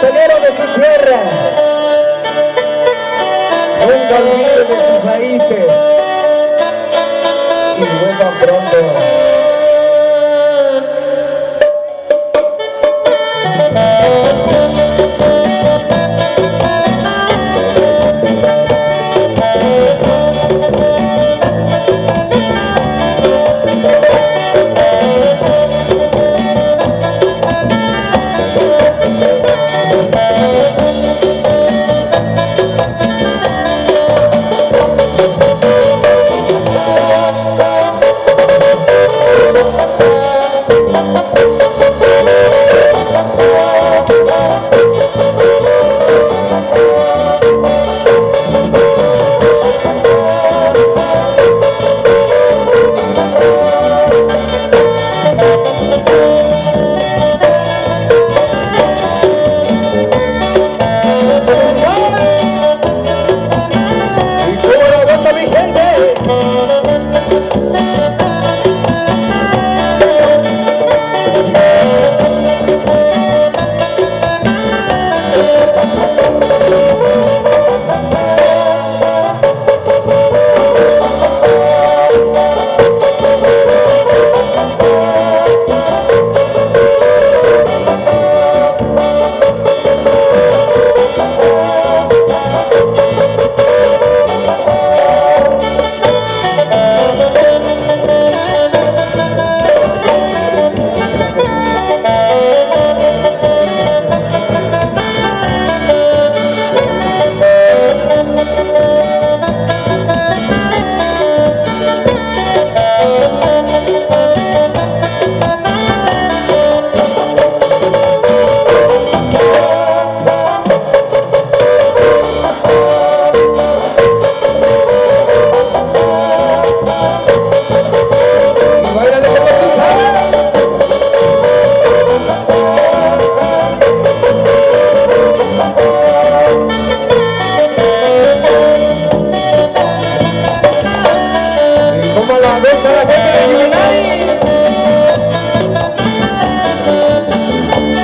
salieron de su tierra. Nunca olviden de sus raíces y vuelvan pronto.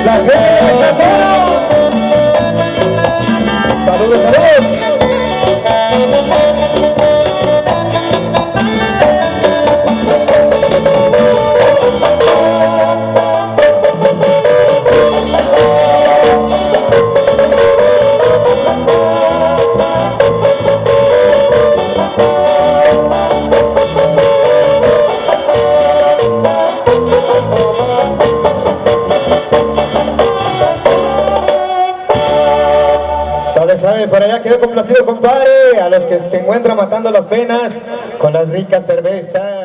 La gente de Platero. Saludos, saludos. Sabe, por allá quedó complacido, compadre, a los que se encuentran matando las penas con las ricas cervezas.